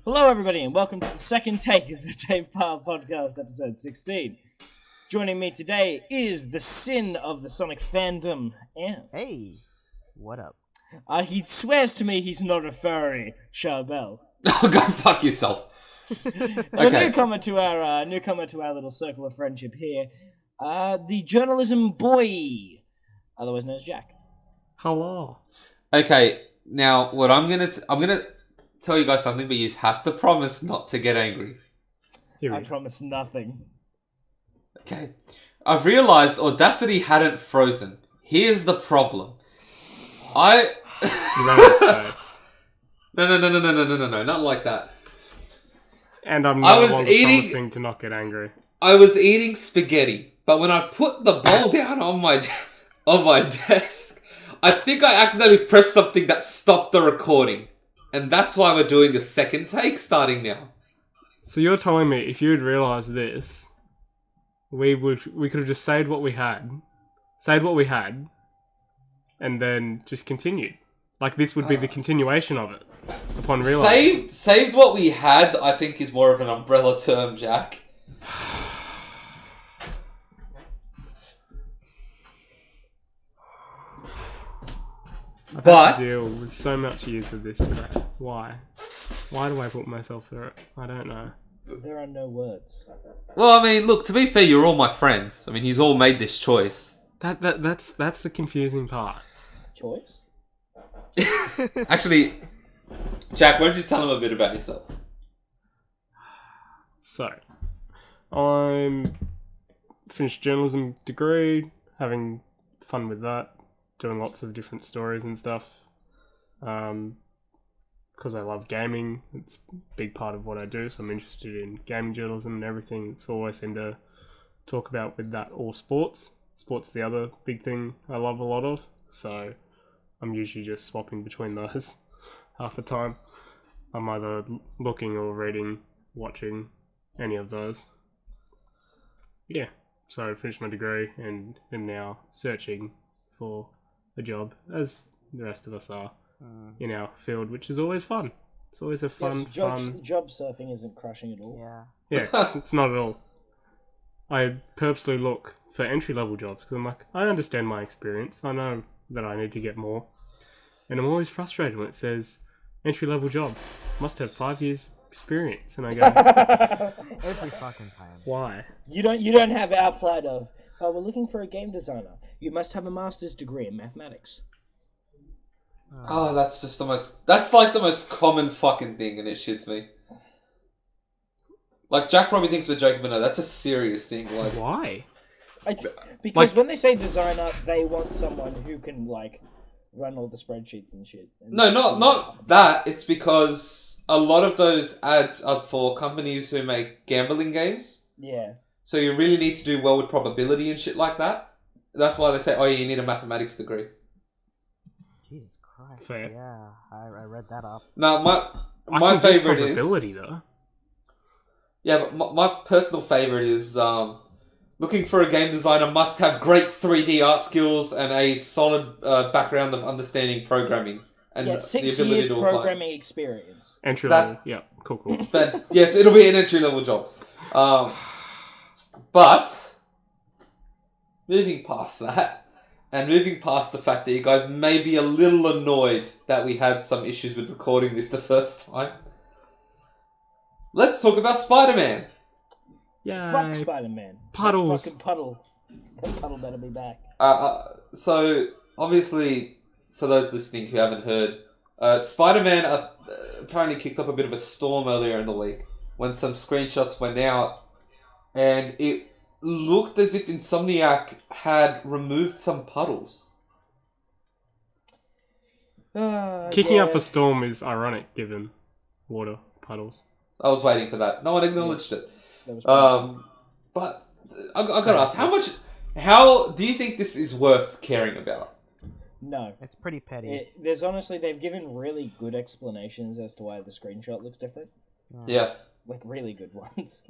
Hello, everybody, and welcome to the second take of the Dave Pyle Podcast, episode 16. Joining me today is the sin of the Sonic fandom, Anf. Hey, what up? He swears to me he's not a furry, Charbs. Oh, go fuck yourself. A newcomer to our little circle of friendship here, the journalism boy, otherwise known as Jack. Hello. Okay, now what I'm gonna tell you guys something, but you have to promise not to get angry. I promise nothing. Okay, I've realized Audacity hadn't frozen. Here's the problem. You ran out of space. No, not like that. And I'm no longer promising to not get angry. I was eating spaghetti, but when I put the bowl down on my desk, I think I accidentally pressed something that stopped the recording. And that's why we're doing a second take starting now. So you're telling me if you had realised this, we could have just saved what we had, and then just continued. Like this would be the continuation of it upon realising. Saved what we had, I think, is more of an umbrella term, Jack. I've had to deal with so much years of this crap. Why? Why do I put myself through it? I don't know. There are no words. Well, I mean, look, to be fair, you're all my friends. I mean, he's all made this choice. That's the confusing part. Choice? Actually, Jack, why don't you tell him a bit about yourself? So, I'm finished journalism degree, having fun with that, doing lots of different stories and stuff. Because I love gaming, it's a big part of what I do, so I'm interested in gaming journalism and everything. It's all I seem to talk about with that, or sports. Sports the other big thing I love a lot of, so I'm usually just swapping between those half the time. I'm either looking or reading, watching, any of those. Yeah, so I finished my degree and am now searching for a job, as the rest of us are in our field, which is always fun. It's always a fun. Job surfing isn't crushing at all. Yeah. Yeah, it's not at all. I purposely look for entry-level jobs because I'm like, I understand my experience. I know that I need to get more. And I'm always frustrated when it says, entry-level job, must have 5 years experience. And I go, Every fucking time. why? You don't have our plight of, we're looking for a game designer. You must have a master's degree in mathematics. Oh, that's like the most common fucking thing, and it shits me. Like, Jack probably thinks we're joking, but no, that's a serious thing. Like, Why? Because when they say designer, they want someone who can, run all the spreadsheets and shit. No, not that. It's because a lot of those ads are for companies who make gambling games. Yeah. So you really need to do well with probability and shit like that. That's why they say, oh, yeah, you need a mathematics degree. Jesus Christ. Fair. Yeah, I read that up. No, I my can do favorite probability, is... though. Yeah, but my personal favorite is looking for a game designer must have great 3D art skills and a solid background of understanding programming. And yeah, 6 years programming experience. Entry level, yeah, cool. But yes, it'll be an entry level job. But moving past that, and moving past the fact that you guys may be a little annoyed that we had some issues with recording this the first time, let's talk about SpiderMan. Yeah. Fuck Spider-Man. Puddles. That fucking puddle. That puddle better be back. So, obviously, for those listening who haven't heard, Spider-Man apparently kicked up a bit of a storm earlier in the week when some screenshots went out, and it looked as if Insomniac had removed some puddles. Kicking up a storm is ironic, given water puddles. I was waiting for that. No one acknowledged it. But I gotta ask, how do you think this is worth caring about? No. It's pretty petty. They've given really good explanations as to why the screenshot looks different. Yeah. Really good ones.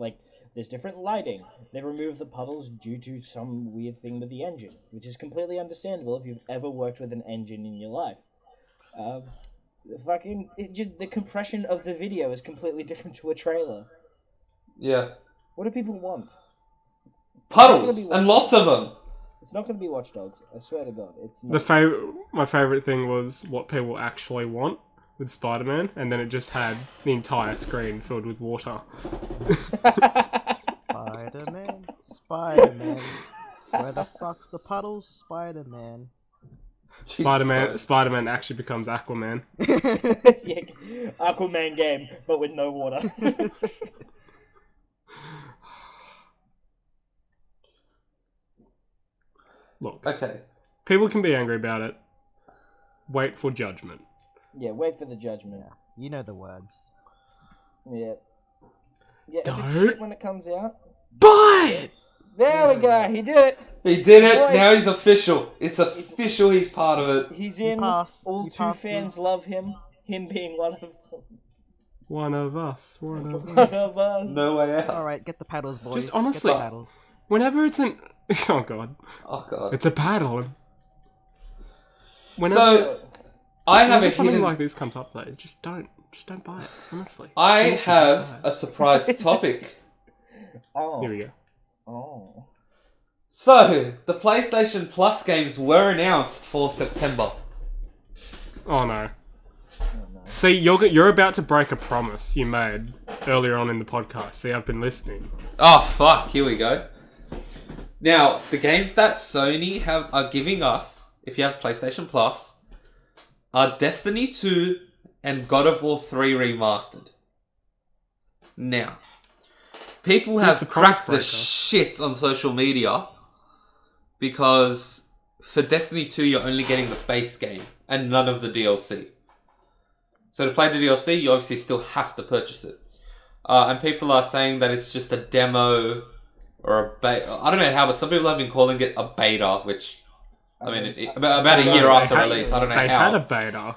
There's different lighting. They remove the puddles due to some weird thing with the engine, which is completely understandable if you've ever worked with an engine in your life. The compression of the video is completely different to a trailer. Yeah. What do people want? Puddles, and lots of them. It's not going to be Watch Dogs. I swear to God, it's not. My favorite thing was what people actually want with Spider-Man, and then it just had the entire screen filled with water. Spider-Man, Spider-Man. Where the fuck's the puddles? Spider-Man. Spider-Man actually becomes Aquaman. Yeah, Aquaman game, but with no water. Look, Okay. people can be angry about it. Wait for judgment. Yeah, wait for the judgment. Yeah, you know the words. Yeah. Yeah, if Don't it's shit when it comes out. Buy it! There we go, he did it! He did it. Boys. Now he's official. It's official. He's part of it. He's in. passed. All You 2 passed fans love him. Him being one of them. One of us. One of One us. of us. No way out. Alright, get the paddles, boys. Just honestly- Get the paddles. Whenever it's an... Oh, God. Oh god. It's a battle. So I have whenever a something hidden. like this comes up, though, just don't buy it. Honestly. I Seriously, don't have buy a it. surprise topic. Oh. Here we go. Oh. So the PlayStation Plus games were announced for September. Oh no. Oh, no. See, you're about to break a promise you made earlier on in the podcast. See, I've been listening. Oh fuck! Here we go. Now the games that Sony are giving us, if you have PlayStation Plus, are Destiny 2 and God of War 3 remastered. Now, people Here's have the promise cracked the breaker. shit on social media because for Destiny 2 you're only getting the base game and none of the DLC. So to play the DLC, you obviously still have to purchase it. And people are saying that it's just a demo or a beta. I don't know how, but some people have been calling it a beta, which, I mean, about a year after release. I don't know They how. had a beta.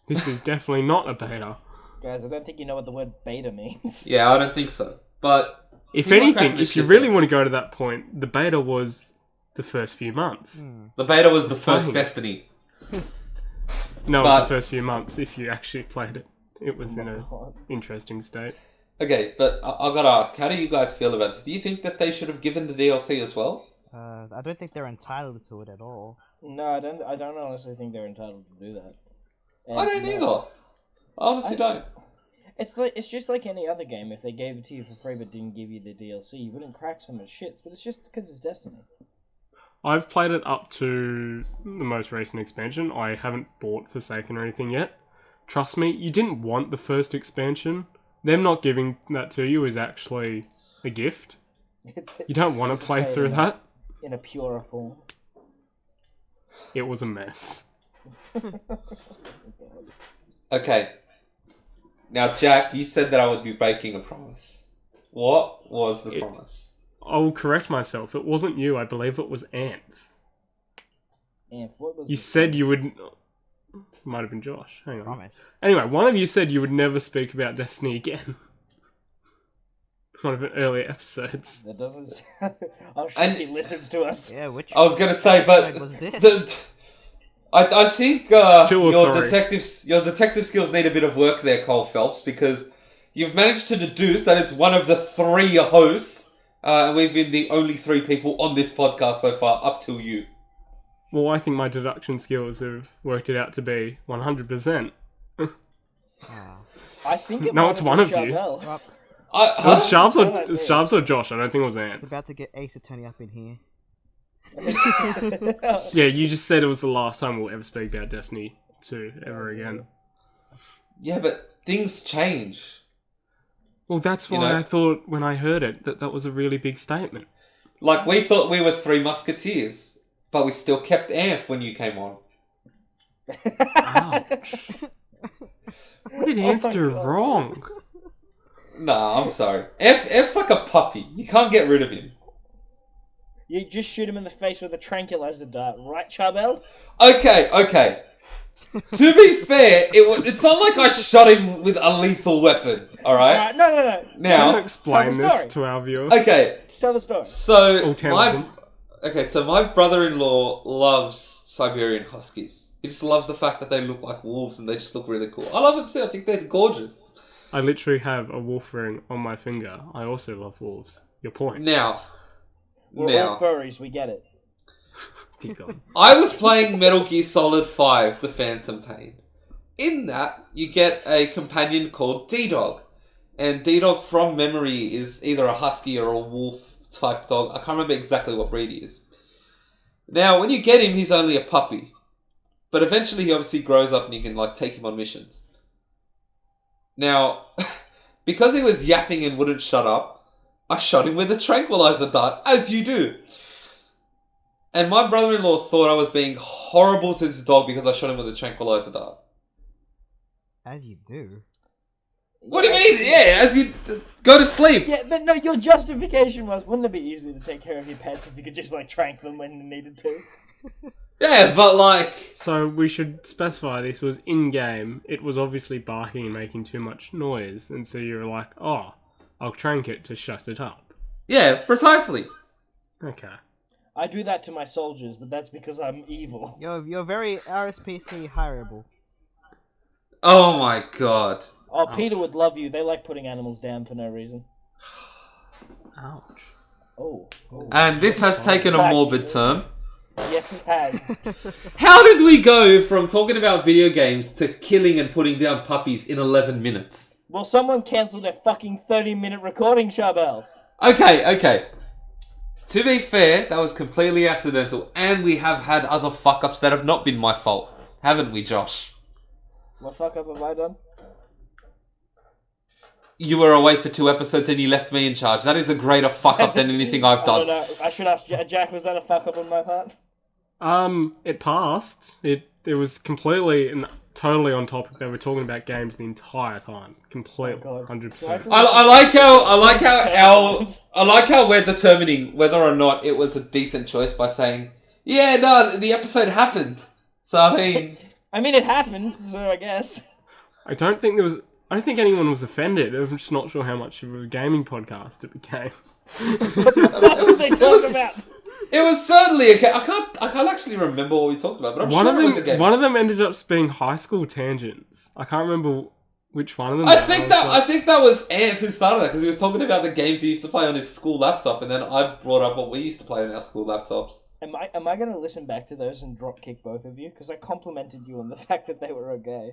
This is definitely not a beta. Guys, I don't think you know what the word beta means. Yeah, I don't think so. But If people are anything, cracking the if you shit really up. want to go to that point, the beta was the first few months. The beta was the first Fine. Destiny. No, it But- was the first few months. If you actually played it, it was in an interesting state. Okay, but I've got to ask, how do you guys feel about this? Do you think that they should have given the DLC as well? I don't think they're entitled to it at all. No, I don't honestly think they're entitled to do that. And I don't no. either. I honestly don't. It's just like any other game. If they gave it to you for free but didn't give you the DLC, you wouldn't crack so much shits. But it's just because it's Destiny. I've played it up to the most recent expansion. I haven't bought Forsaken or anything yet. Trust me, you didn't want the first expansion. Them not giving that to you is actually a gift. You don't want to play through that. In a purer form. It was a mess. Okay. Now, Jack, you said that I would be breaking a promise. What was the promise? I'll correct myself. It wasn't you. I believe it was Anf. Anf, what was You the- said you would... Might have been Josh. Hang on. Promise. Anyway, one of you said you would never speak about Destiny again. One of the earlier episodes. That doesn't. I'm sure And- he listens to us. Yeah, which I was going to say, but episode was this? I think 2 or your 3. detective skills need a bit of work there, Cole Phelps, because you've managed to deduce that it's one of the 3 hosts, and we've been the only 3 people on this podcast so far, up till you. Well, I think my deduction skills have worked it out to be 100%. Ah. I think it No, might it's have one been of you. Charbel. Well, It was Huh? Charbs or Josh. I don't think it was it's Ant. about to get Ace Attorney up in here. Yeah, you just said it was the last time we'll ever speak about Destiny 2 ever again. Yeah, but things change. Well, that's why You know? I thought when I heard it that was a really big statement. Like, we thought we were 3 musketeers, but we still kept Anf when you came on. Ouch. What did Oh Ant my do God. wrong? Nah, I'm sorry. F's like a puppy. You can't get rid of him. You just shoot him in the face with a tranquilizer dart, right, Charbel? Okay. To be fair, it's not like I shot him with a lethal weapon, alright? No. Can you Now, explain tell the this story. to our viewers? okay, Tell the story. so All 10 of them. my brother-in-law loves Siberian Huskies. He just loves the fact that they look like wolves and they just look really cool. I love them too. I think they're gorgeous. I literally have a wolf ring on my finger. I also love wolves. Your point. Now, We're all furries, we get it. Dear God. I was playing Metal Gear Solid 5, The Phantom Pain. In that, you get a companion called D-Dog. And D-Dog, from memory, is either a husky or a wolf-type dog. I can't remember exactly what breed he is. Now, when you get him, he's only a puppy. But eventually he obviously grows up and you can take him on missions. Now, because he was yapping and wouldn't shut up, I shot him with a tranquilizer dart, as you do. And my brother-in-law thought I was being horrible to this dog because I shot him with a tranquilizer dart. As you do. What do you mean? Yeah, as you go to sleep. Yeah, but no, your justification was, wouldn't it be easy to take care of your pets if you could just trank them when you needed to? Yeah, but So we should specify this was in-game. It was obviously barking and making too much noise. And so you were like, oh, I'll trank it to shut it up. Yeah, precisely. Okay. I do that to my soldiers, but that's because I'm evil. You're very RSPC hireable. Oh my god. Oh, Peter would love you. They like putting animals down for no reason. Ouch. Oh. And this has taken a morbid turn. Yes, it has. How did we go from talking about video games to killing and putting down puppies in 11 minutes? Well, someone cancelled their fucking 30-minute recording, Charbel. Okay. To be fair, that was completely accidental, and we have had other fuck-ups that have not been my fault. Haven't we, Josh? What fuck-up have I done? You were away for 2 episodes and you left me in charge. That is a greater fuck-up than anything I've I done. don't know. I should ask Jack, was that a fuck-up on my part? It passed. It was completely and totally on topic. They were talking about games the entire time. Completely, Oh, God. 100%. I like how we're determining whether or not it was a decent choice by saying, yeah, no, the episode happened. So I mean, it happened, so I guess. I don't think anyone was offended. I'm just not sure how much of a gaming podcast it became. What was they talking about? It was certainly a game. I can't actually remember what we talked about, but I'm sure it was a game. One of them ended up being high school tangents. I can't remember which one of them. I think that was Anf who started that because he was talking about the games he used to play on his school laptop, and then I brought up what we used to play on our school laptops. Am I going to listen back to those and drop kick both of you? Because I complimented you on the fact that they were okay.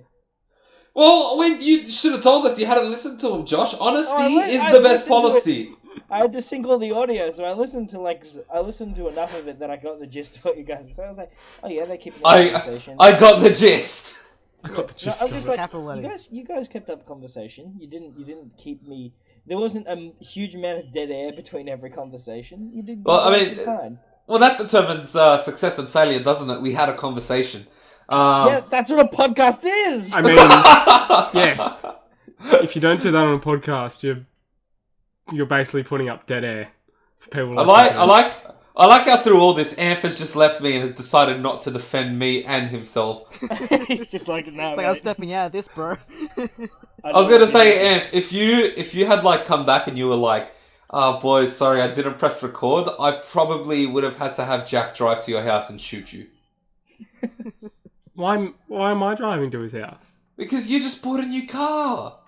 Well, you should have told us you hadn't listened to them, Josh. Honesty is I the best listened to policy. I had to sync all the audio, so I listened to enough of it that I got the gist of what you guys said. So I was like, oh yeah, they're keeping up conversation. I got the gist. I got the gist I was of just it. like, you guys kept up conversation. You didn't keep me. There wasn't a huge amount of dead air between every conversation. You did. Well, I mean, fine. Well, that determines success and failure, doesn't it? We had a conversation. Yeah, that's what a podcast is. I mean, yeah. If you don't do that on a podcast, you're basically putting up dead air for people. I like how through all this, Anf has just left me and has decided not to defend me and himself. He's just like, no. It's like, I'm stepping out of this, bro. I was gonna say, Anf, if you had come back and you were like, oh boys, sorry, I didn't press record, I probably would have had to have Jack drive to your house and shoot you. Why am I driving to his house? Because you just bought a new car.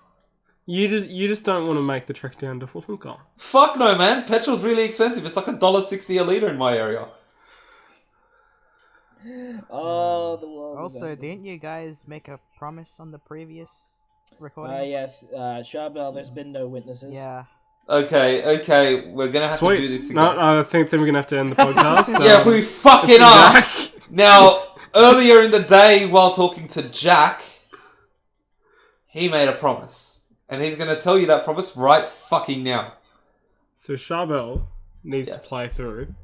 You just don't want to make the trek down to Fulton. Fuck no, man. Petrol's really expensive. It's like $1.60 a litre in my area. Oh, the world. Also, didn't you guys make a promise on the previous recording? Yes. Charbel, there's been no witnesses. Yeah. Okay. We're gonna have to do this again. No, I think then we're gonna have to end the podcast. Yeah, we fucking are. Now, earlier in the day, while talking to Jack, he made a promise. And he's going to tell you that promise right fucking now. So Charbel needs to play through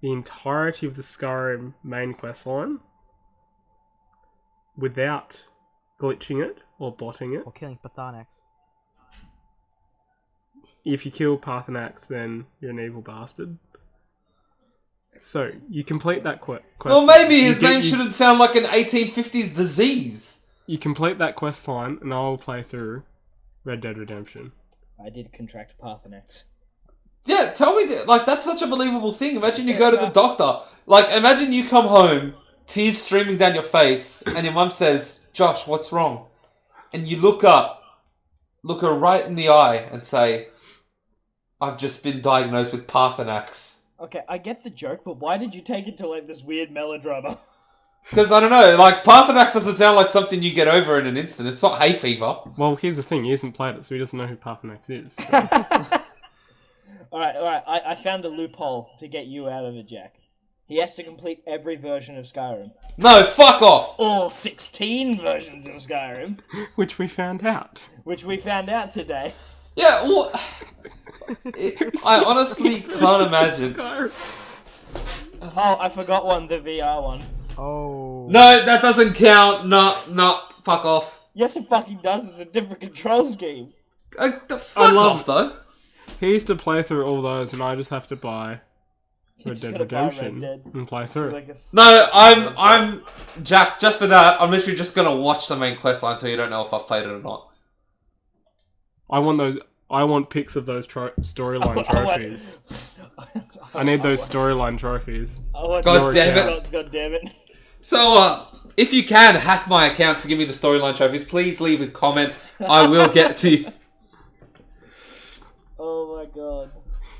the entirety of the Skyrim main quest line without glitching it or botting it. Or killing Pathanax. If you kill Pathanax, then you're an evil bastard. So, you complete that quest. Well, maybe his name shouldn't sound like an 1850s disease. You complete that quest line, and I'll play through Red Dead Redemption. I did contract Pathanax. Yeah, tell me, that's such a believable thing. Imagine you go to the doctor. Imagine you come home tears streaming down your face, and your mum says, "Josh, what's wrong?" And you look up, look her right in the eye, and say, "I've just been diagnosed with Parthenax." Okay, I get the joke, but why did you take it to like this weird melodrama? Because I don't know, like Parthenax doesn't sound like something you get over in an instant. It's not hay fever. Well, here's the thing: he hasn't played it, so he doesn't know who Parthenax is. So. Alright, I found a loophole to get you out of it, Jack. He has to complete every version of Skyrim. No, fuck off! All 16 versions of Skyrim. Which we found out. Which we found out today. Yeah, well... I honestly can't imagine. Oh, I forgot one, the VR one. Oh. No, that doesn't count. No, fuck off. Yes, it fucking does. It's a different control scheme. Fuck off, though. He used to play through all those, and I just have to buy You Red just Dead gotta buy Redemption Red Dead. and play through. Like a No, I'm Jack. Just for that, I'm literally just gonna watch the main quest line, so you don't know if I've played it or not. I want pics of those storyline trophies. I need those storyline trophies. God damn it! God damn it! So, if you can hack my account to give me the storyline trophies, please leave a comment. I will get to you. Oh my god.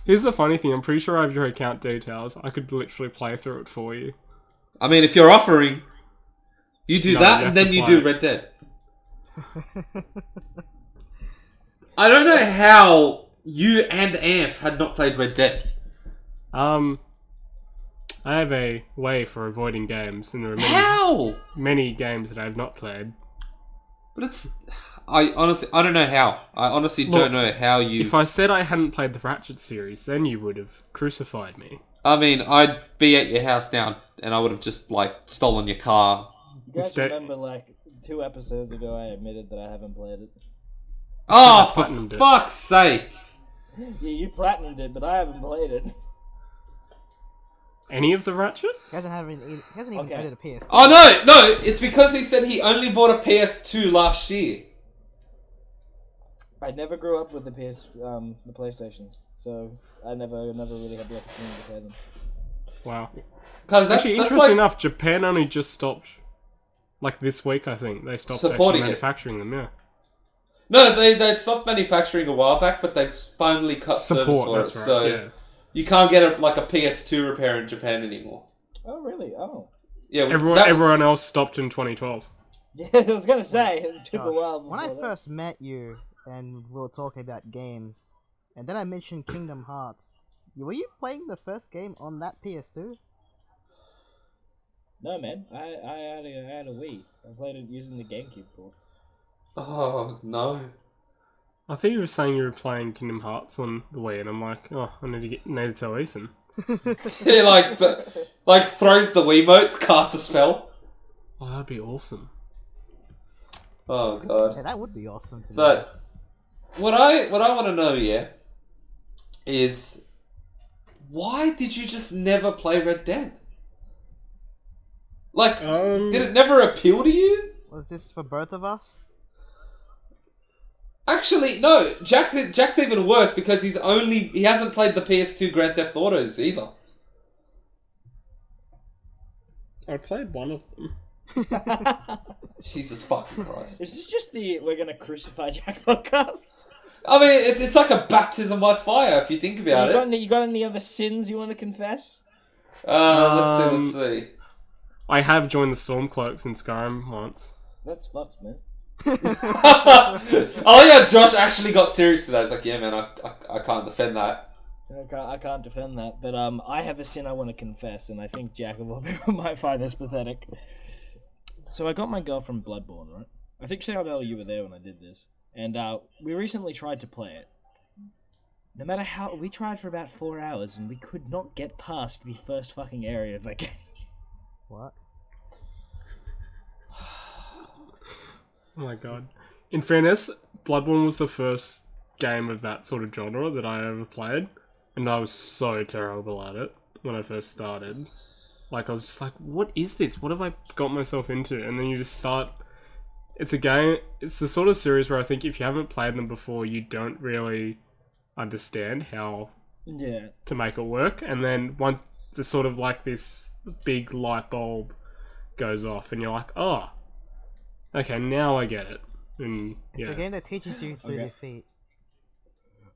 Here's the funny thing, I'm pretty sure I have your account details. I could literally play through it for you. I mean, if you're offering, you do that, you and have then to you play do it. Red Dead. I don't know how you and Anf had not played Red Dead. I have a way for avoiding games, and there are many games that I have not played. But I don't know how. I honestly don't know how you... If I said I hadn't played the Ratchet series, then you would have crucified me. I mean, I'd be at your house now, and I would have just, stolen your car. You guys remember, 2 episodes ago I admitted that I haven't played it. Oh, for fuck's sake! Yeah, you platinumed it, but I haven't played it. Any of the Ratchet? He hasn't even added a PS2. Oh, no! It's because he said he only bought a PS2 last year. I never grew up with the the PlayStations, so I never really had the opportunity to play them. Wow. Because Actually, interesting enough, Japan only just stopped, this week, I think. They stopped supporting actually manufacturing them, yeah. No, they stopped manufacturing a while back, but they've finally cut service for it. Right, so yeah. you can't get a PS2 repair in Japan anymore. Oh, really? Oh. Yeah, everyone else stopped in 2012. Yeah, I was gonna say, it took a while. When I first met you, and we were talking about games, and then I mentioned Kingdom Hearts, were you playing the first game on that PS2? No, man. I had a Wii. I played it using the GameCube port. Oh, no. I think you were saying you were playing Kingdom Hearts on the Wii, and I'm like, oh, I need to tell Ethan. Yeah, throws the Wiimote, casts a spell. Oh, that'd be awesome. Oh, God. Yeah, that would be awesome to But what I want to know, yeah, is why did you just never play Red Dead? Did it never appeal to you? Was this for both of us? Actually, no. Jack's even worse because he hasn't played the PS2 Grand Theft Autos either. I played one of them. Jesus fucking Christ. Is this just the We're Gonna Crucify Jack podcast? I mean, it's like a baptism by fire if you think about it. You got any other sins you want to confess? Let's see. I have joined the Stormcloaks in Skyrim once. That's fucked, man. Oh yeah, Josh actually got serious for that. It's like, yeah, man, I can't defend that. I can't defend that, but I have a sin I want to confess, and I think Jack of all people might find this pathetic. So I got my girl from Bloodborne, right? I think Sarah, you were there when I did this, and we recently tried to play it. No matter how, we tried for about 4 hours, and we could not get past the first fucking area of that game. What? Oh my god. In fairness, Bloodborne was the first game of that sort of genre that I ever played, and I was so terrible at it when I first started. I was just like, what is this? What have I got myself into? And then you just start... It's a game... It's the sort of series where I think if you haven't played them before, you don't really understand how to make it work. And then there's sort of this big light bulb goes off, and you're like, oh, okay, now I get it. And It's the game that teaches you through Okay. defeat.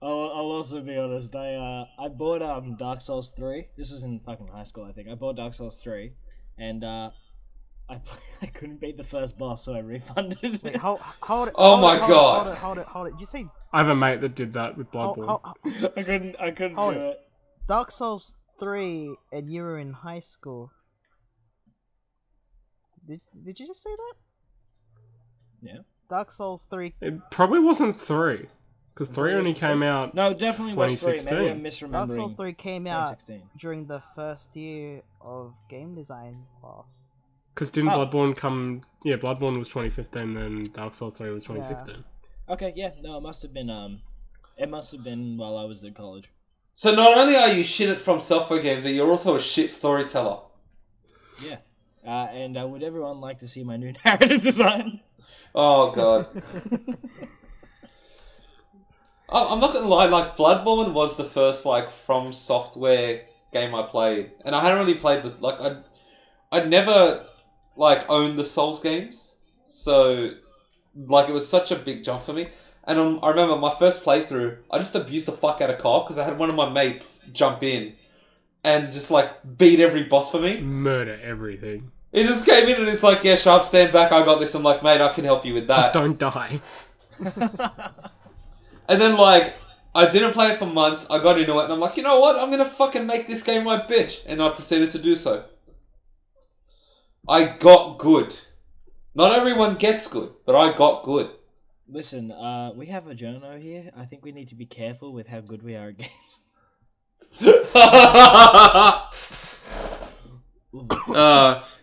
I'll also be honest. I bought Dark Souls 3. This was in fucking high school, I think. I bought Dark Souls 3, and I couldn't beat the first boss, so I refunded it. Wait, hold it. Oh hold my it, God. Hold it. Did you say I have a mate that did that with Bloodborne. I couldn't Hold do it. it. Dark Souls 3 and you were in high school? Did you just say that? Yeah. Dark Souls 3. It probably wasn't 3, because 3 only came out. No, definitely was 3. Maybe I'm 2016. misremembering. Dark Souls 3 came out 2016. during the first year of game design class. Because didn't Oh. Bloodborne come? Yeah, Bloodborne was 2015, and Dark Souls 3 was 2016. Okay, yeah, no, it must have been while I was in college. So not only are you shit at From Software games, but you're also a shit storyteller. Yeah. And would everyone like to see my new narrative design? Oh god. I'm not gonna lie, like Bloodborne was the first like From Software game I played, and I hadn't really played the I'd never like owned the Souls games, so like it was such a big jump for me. And I remember my first playthrough, I just abused the fuck out of co-op because I had one of my mates jump in and just like beat every boss for me. Murder everything. He just came in and he's like, "Yeah, Sharp, stand back. I got this." I'm like, "Mate, I can help you with that." Just don't die. And then, like, I didn't play it for months. I got into it, and I'm like, you know what? I'm gonna fucking make this game my bitch. And I proceeded to do so. I got good. Not everyone gets good, but I got good. Listen, we have a journo here. I think we need to be careful with how good we are at games.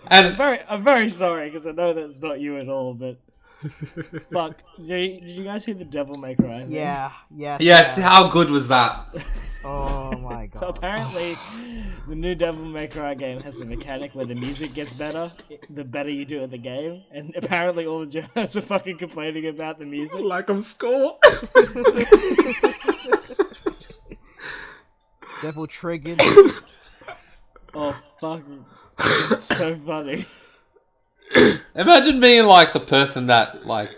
And I'm very sorry because I know that's not you at all, but fuck. Did you guys hear the Devil May Cry thing? Yeah, yes. yes, yeah. how good was that? Oh my god. So apparently, the new Devil May Cry game has a mechanic where the music gets better the better you do at the game, and apparently all the journalists were fucking complaining about the music. Like I'm score. Devil triggered. Oh fuck! It's so funny. Imagine being like the person that like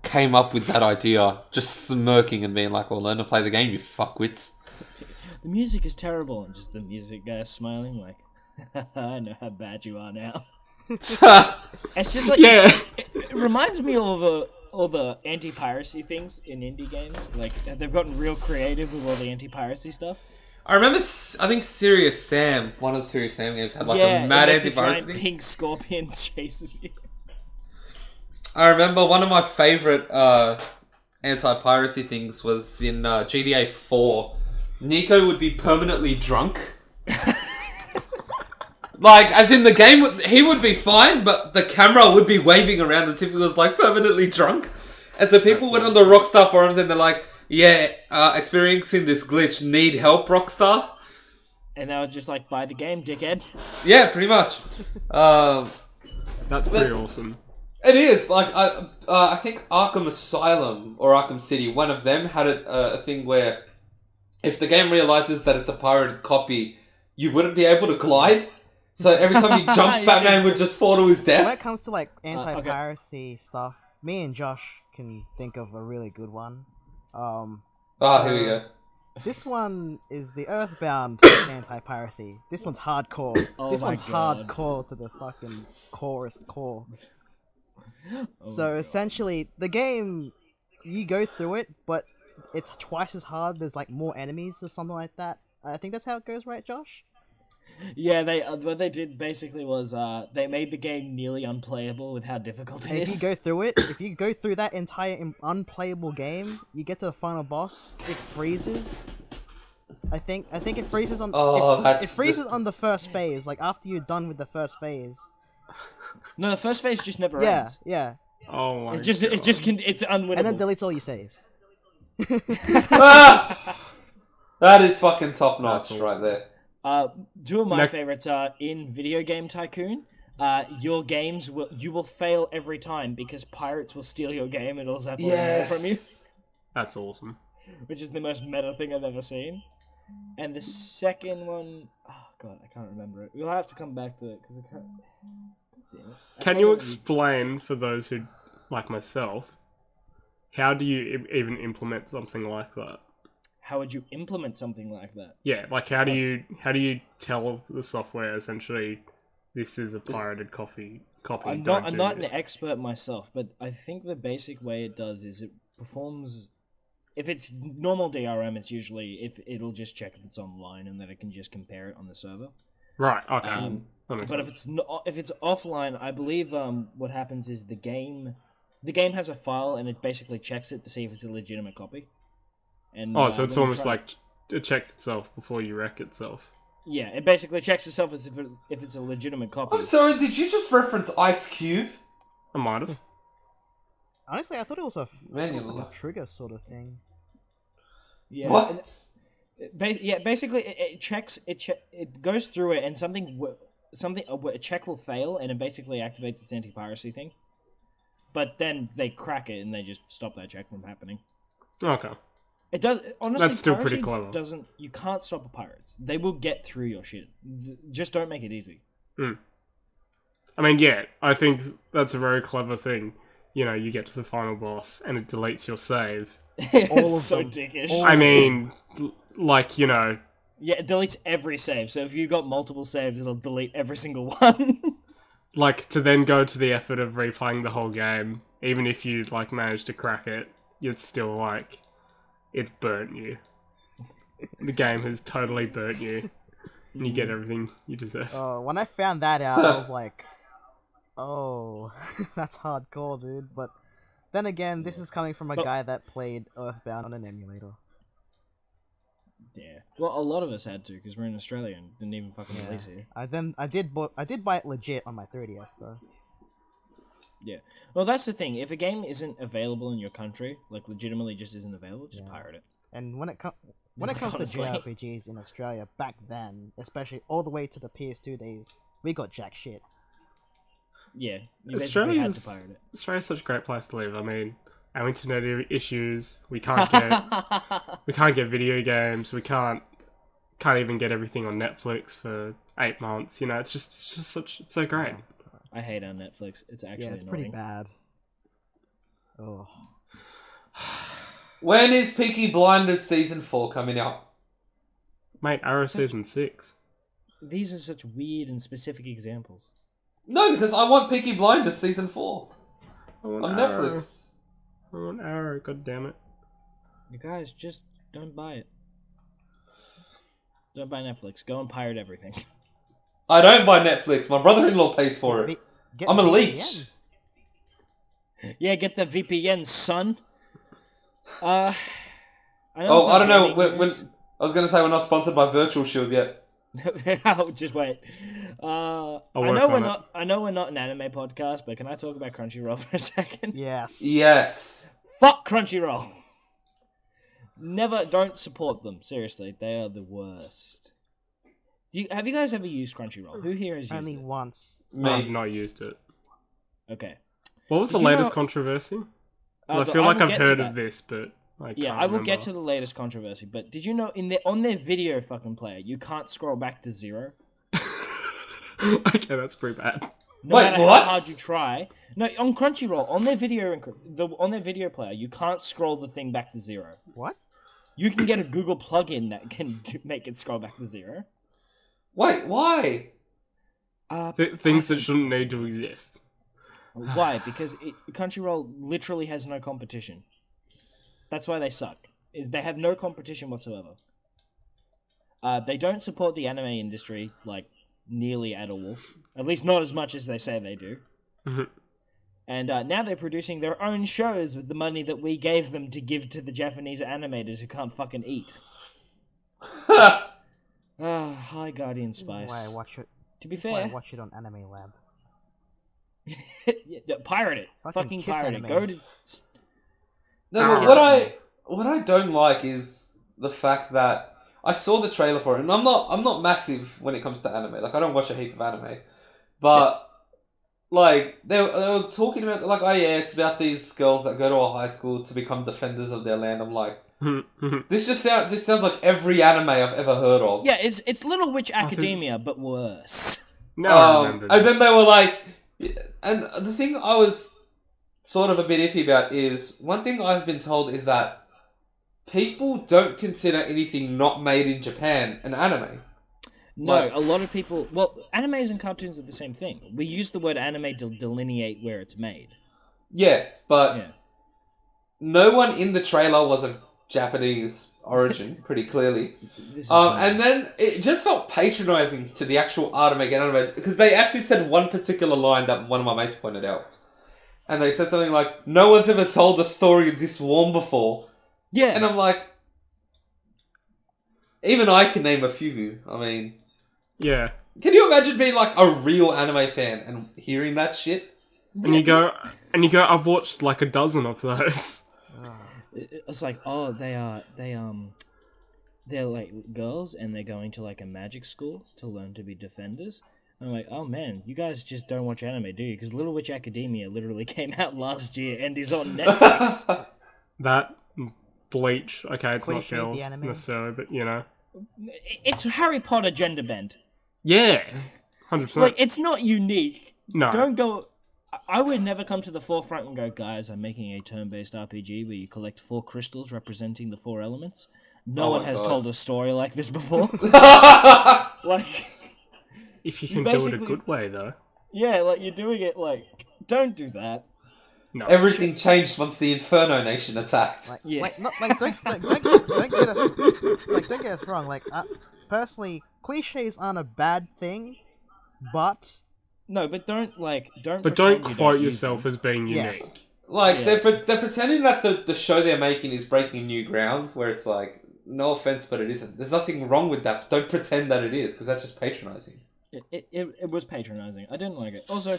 came up with that idea, just smirking and being like, "Well, learn to play the game, you fuckwits." The music is terrible, and just the music guy smiling like, I know how bad you are now. It's just like Yeah. It reminds me of all the anti-piracy things in indie games. Like they've gotten real creative with all the anti-piracy stuff. I remember, I think Serious Sam, one of the Serious Sam games, had like yeah, a mad unless a anti-piracy giant thing. pink scorpion chases you. I remember one of my favourite anti-piracy things was in GTA 4. Nico would be permanently drunk. Like, as in the game, he would be fine, but the camera would be waving around as if he was like permanently drunk. And so people went on the Rockstar forums and they're like, "Yeah, experiencing this glitch, need help, Rockstar?" And they were just like, buy the game, dickhead. Yeah, pretty much. That's pretty awesome. It is like I think Arkham Asylum or Arkham City, one of them had a thing where if the game realizes that it's a pirated copy, you wouldn't be able to glide. So every time you jumped, Batman would just fall to his When death. it comes to like anti-piracy stuff, me and Josh can think of a really good one. Here we go. This one is the Earthbound anti-piracy. This one's hardcore. Oh This my one's God. hardcore to the fucking corest core. Oh So my God. essentially, the game, you go through it, but it's twice as hard. There's like more enemies or something like that. I think that's how it goes, right, Josh? Yeah, what they did basically was they made the game nearly unplayable with how difficult it And is. if you go through it, if you go through that entire unplayable game, you get to the final boss, it freezes. I think it freezes on. Oh, that's it freezes just- on the first phase. Like after you're done with the first phase. No, the first phase just never Yeah, ends. yeah. Oh my It's unwinnable. And then deletes all your saves. Ah! That is fucking top notch That's right awesome. there. Two of my Next- favorites are in Video Game Tycoon. Your games you will fail every time because pirates will steal your game and it'll zap all the money from you, That's awesome. which is the most meta thing I've ever seen. And the second one, oh god, I can't remember it. We'll have to come back to it because I can't. Damn it. Can you explain for those who, like myself, how do you even implement something like that? How would you implement something like that? Yeah, like how do you tell the software essentially this is a pirated copy? I'm not an expert myself, but I think the basic way it does is it performs. If it's normal DRM, it's usually it'll just check if it's online and then it can just compare it on the server. Right. Okay. That makes But sense. if it's offline, I believe what happens is the game has a file and it basically checks it to see if it's a legitimate copy. And So it's almost like it checks itself before you wreck itself. Yeah, it basically checks itself as if it's a legitimate copy. I'm sorry, did you just reference Ice Cube? I might have. Honestly, I thought it was Manual. like a trigger sort of thing. Yeah. What? Basically, it checks. It goes through it, and a check will fail, and it basically activates its anti-piracy thing. But then they crack it, and they just stop that check from happening. Okay. It does. Honestly, That's still piracy pretty clever. You can't stop a pirate. They will get through your shit. Just don't make it easy. I mean, yeah, I think that's a very clever thing. You know, you get to the final boss, and it deletes your save. All of so dickish. I mean, like, you know... Yeah, it deletes every save, so if you've got multiple saves, it'll delete every single one. Like, to then go to the effort of replaying the whole game, even if you, like, manage to crack it, it's still, like, it's burnt you. The game has totally burnt you, and you get everything you deserve. When I found that out, I was like, oh, that's hardcore, dude. But then again, this is coming from a guy that played Earthbound on an emulator. Yeah. Well, a lot of us had to, because we're in Australia and didn't even fucking release it. I did buy it legit on my 3DS, though. Yeah. Well, that's the thing. If a game isn't available in your country, like legitimately just isn't available, just pirate it. And when it comes to Honestly. JRPGs in Australia back then, especially all the way to the PS2 days, we got jack shit. Yeah. You basically had to Australia's pirate it. such a great place to live. I mean, our internet issues, we can't get video games, we can't even get everything on Netflix for 8 months. You know, it's so great. I hate our Netflix. It's actually Yeah, it's annoying. pretty bad. Oh. When is Peaky Blinders Season 4 coming out? Mate, Arrow Season 6. These are such weird and specific examples. No, because I want Peaky Blinders Season 4 I want on Arrow. Netflix. I want Arrow, god damn it. You guys, just don't buy it. Don't buy Netflix. Go and pirate everything. I don't buy Netflix. My brother-in-law pays for it. I'm a leech. Yeah, get the VPN, son. I don't know. When I was going to say we're not sponsored by Virtual Shield yet. Just wait. I work know on it. I know we're not an anime podcast, but can I talk about Crunchyroll for a second? Yes. Yes. Fuck Crunchyroll. Don't support them. Seriously, they are the worst. Have you guys ever used Crunchyroll? Who here has used Only it? once. I've not used it. Okay. What was the Did you latest know- controversy? I feel like I've heard of this, but I can't I will remember. get to the latest controversy. But did you know on their video fucking player, you can't scroll back to 0? Okay, that's pretty bad. No Wait, matter what? how hard you try. No, on Crunchyroll, on their video player, you can't scroll the thing back to 0. What? You can get a Google plugin that can make it scroll back to 0. Wait, why? Things that shouldn't need to exist. Why? Because Crunchyroll literally has no competition. That's why they suck. They have no competition whatsoever. They don't support the anime industry like nearly at all. At least not as much as they say they do. Mhm. And now they're producing their own shows with the money that we gave them to give to the Japanese animators who can't fucking eat. Hi, Guardian This is Spice. why I watch it. To be This is why I fair, watch it on Anime Lab. yeah, pirate it. Fucking kiss pirate it. anime. Go to. No, but what I don't like is the fact that I saw the trailer for it, and I'm not massive when it comes to anime. Like I don't watch a heap of anime, but like they were talking about like, oh yeah, it's about these girls that go to a high school to become defenders of their land. I'm like, this sounds like every anime I've ever heard of. Yeah, it's Little Witch Academia, but worse. No, I remember and then they were like, Yeah, and the thing I was sort of a bit iffy about is, one thing I've been told is that people don't consider anything not made in Japan an anime. No, Like- a lot of people... Well, animes and cartoons are the same thing. We use the word anime to delineate where it's made. Yeah, but Yeah. no one in the trailer was of Japanese origin, pretty clearly. This is And then it just felt patronizing to the actual art of making anime, because they actually said one particular line that one of my mates pointed out. And they said something like, no one's ever told a story this warm before. Yeah. And I'm like, even I can name a few. I mean, Yeah. can you imagine being like a real anime fan and hearing that shit? And you go, I've watched like a dozen of those. It's like, oh, they're like girls and they're going to like a magic school to learn to be defenders. I'm like, oh man, you guys just don't watch anime, do you? Because Little Witch Academia literally came out last year and is on Netflix. That, Bleach, okay, it's Cliche, not the girls anime. necessarily, but you know. It's Harry Potter gender bent. Yeah, 100%. Like, it's not unique. No. Don't go... I would never come to the forefront and go, guys, I'm making a turn-based RPG where you collect 4 crystals representing the 4 elements. No Oh one my has God. told a story like this before. Like... If you You can do it a basically- good way, though. Yeah, like, you're doing it, like... Don't do that. No. Everything changed once the Inferno Nation attacked. Like, Yeah. like, not, like don't get us wrong. Like, personally, cliches aren't a bad thing, but No, but don't But pretend don't you quote use yourself them. as being unique. Yes. Like, Yeah. they're pretending that the show they're making is breaking new ground, where it's like, no offense, but it isn't. There's nothing wrong with that. Don't pretend that it is, because that's just patronizing. It was patronizing. I didn't like it. Also,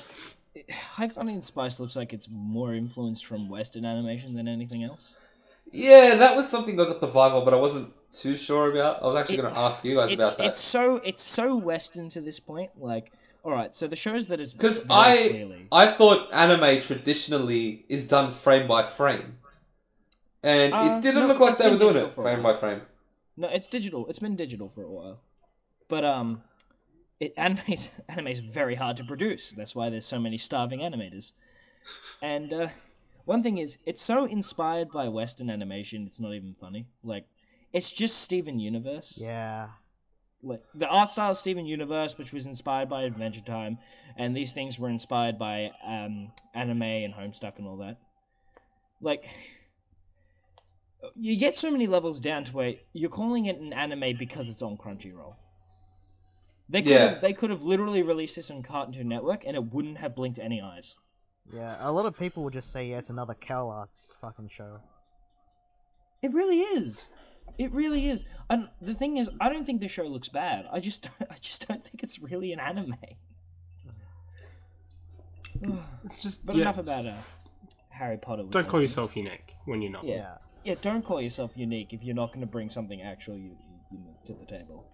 High Connie Spice looks like it's more influenced from Western animation than anything else. Yeah, that was something I got the vibe of, but I wasn't too sure about. I was actually It- going to ask you guys about that. It's so Western to this point. Like, all right, so the shows that is Because very clearly. I thought anime traditionally is done frame by frame. And it didn't no, look like it's they were been doing digital it for a frame while. by frame. No, it's digital. It's been digital for a while, but anime's very hard to produce. That's why there's so many starving animators. And one thing is, it's so inspired by Western animation, it's not even funny. Like, it's just Steven Universe. yeah. Like, the art style of Steven Universe, which was inspired by Adventure Time, and these things were inspired by anime and Homestuck and all that. Like, you get so many levels down to where you're calling it an anime because it's on Crunchyroll. They could have literally released this on Cartoon Network, and it wouldn't have blinked any eyes. Yeah, a lot of people would just say, yeah, it's another Cal Arts fucking show. It really is. It really is. And the thing is, I don't think the show looks bad. I just don't think it's really an anime. It's just, But yeah, enough about Harry Potter. with don't call lesbians. yourself unique when you're not. Yeah. Yeah, don't call yourself unique if you're not going to bring something actually unique to the table.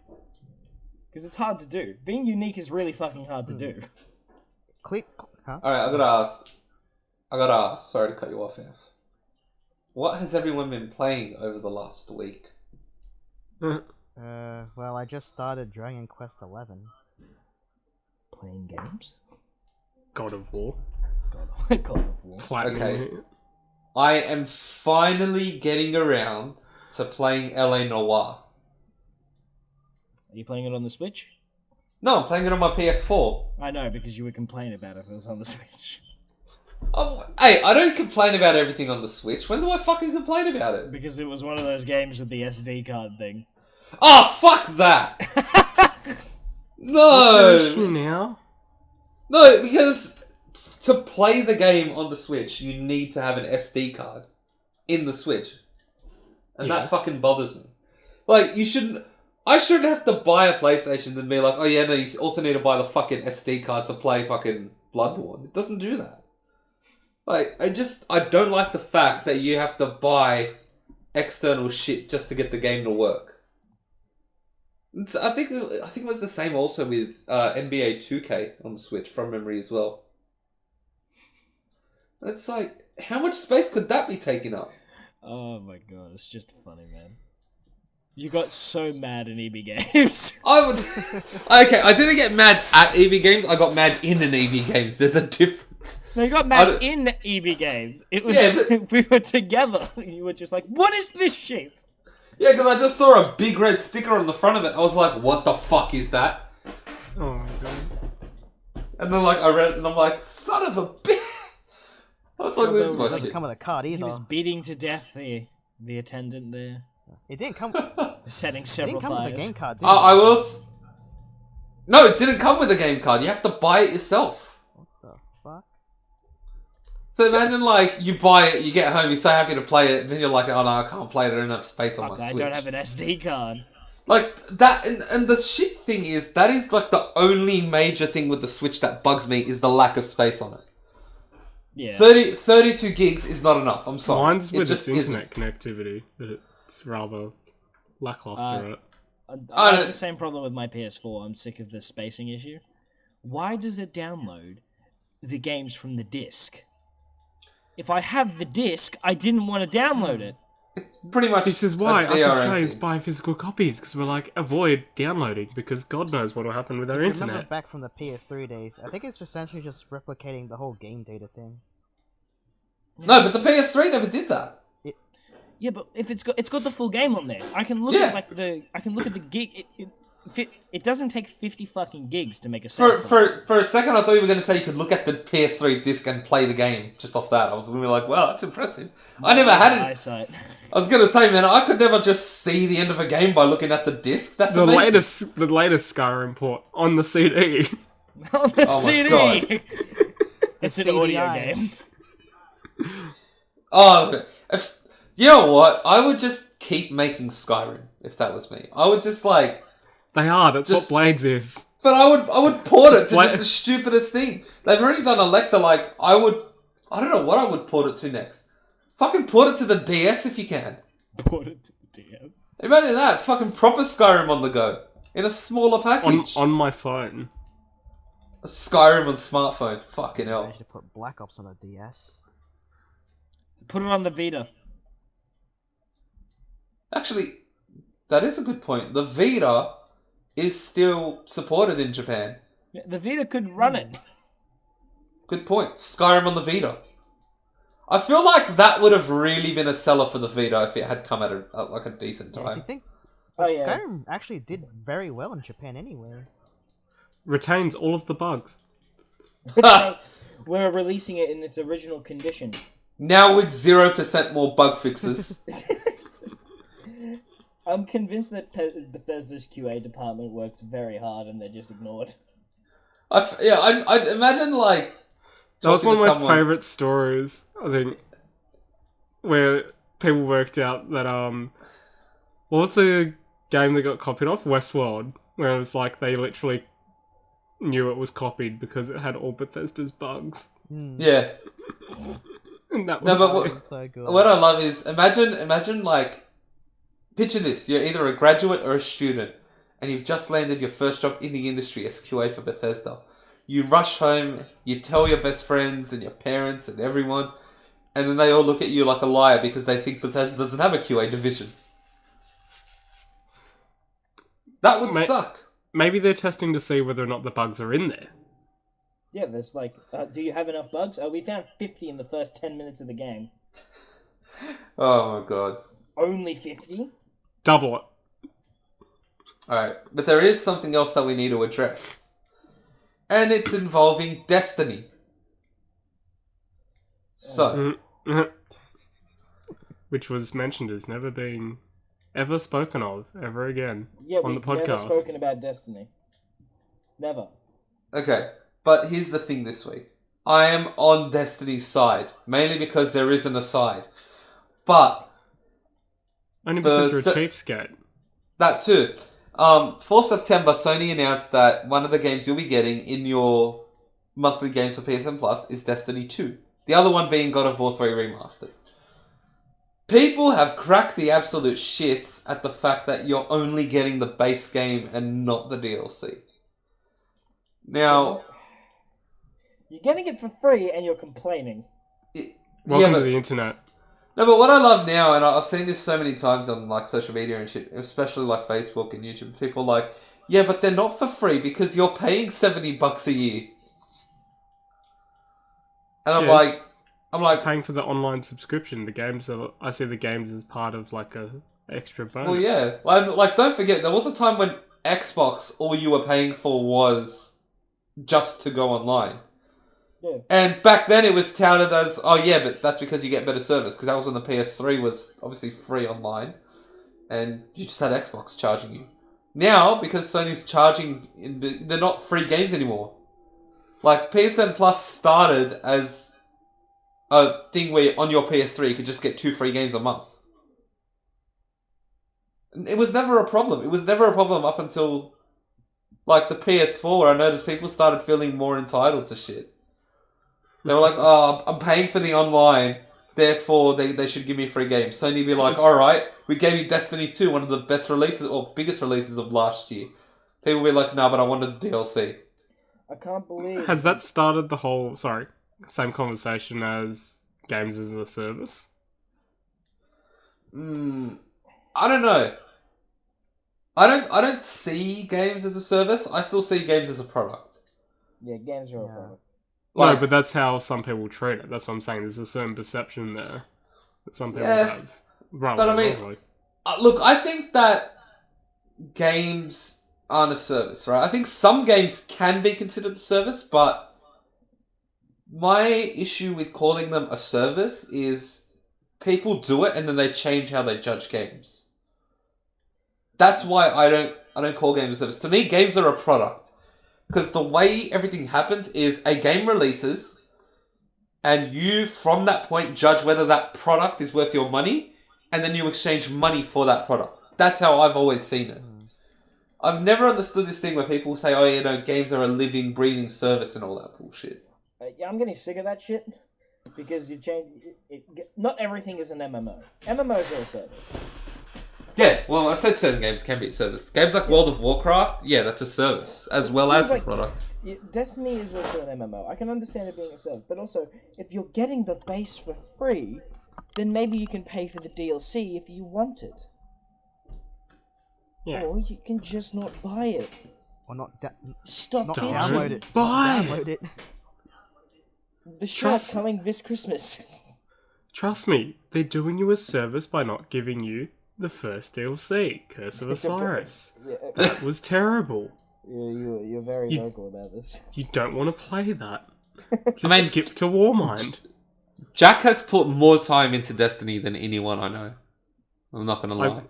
Because it's hard to do. Being unique is really fucking hard to do. Click, huh? Alright, I gotta ask. Sorry to cut you off, Anf. What has everyone been playing over the last week? Well, I just started Dragon Quest XI. Playing games? God of War. God of War. Platinum. Okay. I am finally getting around to playing LA Noire. Are you playing it on the Switch? No, I'm playing it on my PS4. I know, because you would complain about it if it was on the Switch. Oh, hey, I don't complain about everything on the Switch. When do I fucking complain about it? Because it was one of those games with the SD card thing. Oh, fuck that! What's No! your issue now? No, because to play the game on the Switch, you need to have an SD card in the Switch. And Yeah. that fucking bothers me. Like, I shouldn't have to buy a PlayStation and be like, oh yeah, no, you also need to buy the fucking SD card to play fucking Bloodborne. It doesn't do that. Like, I don't like the fact that you have to buy external shit just to get the game to work. I think it was the same also with NBA 2K on the Switch from memory as well. It's like, how much space could that be taking up? Oh my god, it's just funny, man. You got so mad in EB Games. I would. Okay, I didn't get mad at EB Games. I got mad in an EB Games. There's a difference. No, you got mad in EB Games. It was we were together. You were just like, "What is this shit?" Yeah, because I just saw a big red sticker on the front of it. I was like, "What the fuck is that?" Oh my god. And then like I read it and I'm like, "Son of a bitch!" I was like, "This is It my doesn't shit." come with a card He either. was beating to death the attendant there, It didn't come. setting It several didn't come with a fires. game card, did I it? will. No, it didn't come with a game card. You have to buy it yourself. What the fuck? So imagine like you buy it, you get home, you say happy to play it, and then you're like, "Oh no, I can't play it. I don't have space on Fuck, my I Switch." don't have an SD card. Like that, and the shit thing is that is like the only major thing with the Switch that bugs me is the lack of space on it. Yeah. 32 gigs is not enough. I'm sorry. Mine's with just its internet connectivity, but it's rather lackluster. I have the same problem with my PS4. I'm sick of the spacing issue. Why does it download the games from the disc? If I have the disc, I didn't want to download it. It's pretty much. This is why a us DRM Australians thing. buy physical copies, because we're like, avoid downloading, because God knows what will happen with our If you remember internet. back from the PS3 days, I think it's essentially just replicating the whole game data thing. No, but the PS3 never did that. Yeah, but if it's got the full game on there, I can look Yeah. at at the gig. It doesn't take 50 fucking gigs to make a save. For a second, I thought you were going to say you could look at the PS3 disc and play the game just off that. I was going to be like, wow, that's impressive. I never had it. Eyesight. I was going to say, man, I could never just see the end of a game by looking at the disc. That's The amazing. latest Skyrim port on the CD. On the Oh my CD. God. It's an CDI. audio game. Oh, you know what? I would just keep making Skyrim if that was me. I would just like, They are. That's Just- what Blades is. but I would port it to Play- just the stupidest thing. They've already done Alexa. Like I don't know what I would port it to next. Fucking port it to the DS if you can. Put it to the DS. Imagine that, fucking proper Skyrim on the go in a smaller package. On my phone. A Skyrim on smartphone. Fucking I hell. should put Black Ops on a DS. Put it on the Vita. Actually, that is a good point. The Vita is still supported in Japan. Yeah, the Vita could run it. Good point. Skyrim on the Vita. I feel like that would have really been a seller for the Vita if it had come at a decent Yeah, if time. you think, Oh, but yeah. Skyrim actually did very well in Japan anyway. Retains all of the bugs. We're releasing it in its original condition. Now with 0% more bug fixes. I'm convinced that Bethesda's QA department works very hard and they're just ignored. I'd imagine like That was one talking of to my someone- favourite stories, I think, where people worked out that, what was the game that got copied off? Westworld, where it was like they literally knew it was copied because it had all Bethesda's bugs. Yeah. And that No, was but like, what- It's so good. What I love is imagine like picture this: you're either a graduate or a student, and you've just landed your first job in the industry as QA for Bethesda. You rush home, you tell your best friends and your parents and everyone, and then they all look at you like a liar because they think Bethesda doesn't have a QA division. That would suck. maybe they're testing to see whether or not the bugs are in there. Yeah, there's like, do you have enough bugs? Oh, we found 50 in the first 10 minutes of the game. Oh my god. Only 50? Double it. Alright, but there is something else that we need to address. And it's involving Destiny. So, Which was mentioned as never being ever spoken of ever again Yeah, on the we've never podcast. spoken about Destiny. Never. okay, but here's the thing this week. I am on Destiny's side, mainly because there isn't a side. But, Only because the- you're a cheapskate. that too. For September, Sony announced that one of the games you'll be getting in your monthly games for PSN Plus is Destiny 2. The other one being God of War 3 Remastered. People have cracked the absolute shits at the fact that you're only getting the base game and not the DLC. Now, You're getting it for free and you're complaining. Welcome but to the internet. No, but what I love now, and I've seen this so many times on like social media and shit, especially like Facebook and YouTube, people are like, yeah, but they're not for free because you're paying $70 a year. And I'm like, paying for the online subscription. The games I see the games as part of like a extra bonus. well, yeah, like don't forget, there was a time when Xbox, all you were paying for was just to go online. Yeah. And back then it was touted as, oh yeah, but that's because you get better service, because that was when the PS3 was obviously free online, and you just had Xbox charging you. Now, because Sony's charging, they're not free games anymore. Like, PSN Plus started as a thing where on your PS3 you could just get 2 free games a month. And it was never a problem. It was never a problem up until, like, the PS4, where I noticed people started feeling more entitled to shit. They were like, oh, I'm paying for the online, therefore they should give me free games. Sony be like, alright, we gave you Destiny 2, one of the best releases, or biggest releases of last year. People be like, no, but I wanted the DLC. I can't believe... Has that started the whole, same conversation as games as a service? I don't know. I don't see games as a service. I still see games as a product. Yeah, games are a product. No, but that's how some people treat it. That's what I'm saying. There's a certain perception there that some people have. Right, but I mean, look, I think that games aren't a service, right? I think some games can be considered a service, but my issue with calling them a service is people do it and then they change how they judge games. That's why I don't call games a service. To me, games are a product. Because the way everything happens is a game releases, and you, from that point, judge whether that product is worth your money, and then you exchange money for that product. That's how I've always seen it. I've never understood this thing where people say, oh, you know, games are a living, breathing service and all that bullshit. Yeah, I'm getting sick of that shit, because you change... not everything is an MMO. MMOs are a service. Yeah, well, I said certain games can be a service. Games like World of Warcraft, yeah, that's a service, as well as a product. Destiny is also an MMO. I can understand it being a service, but also, if you're getting the base for free, then maybe you can pay for the DLC if you want it. Yeah. Or you can just not buy it. Or not Stop not bitching. download it. Buy Not download it. The shirt's coming this Christmas. Trust me, they're doing you a service by not giving you the first DLC, Curse of Osiris. That was terrible. You're very vocal about this. You don't want to play that. Just skip to Warmind. Jack has put more time into Destiny than anyone I know. I'm not going to lie.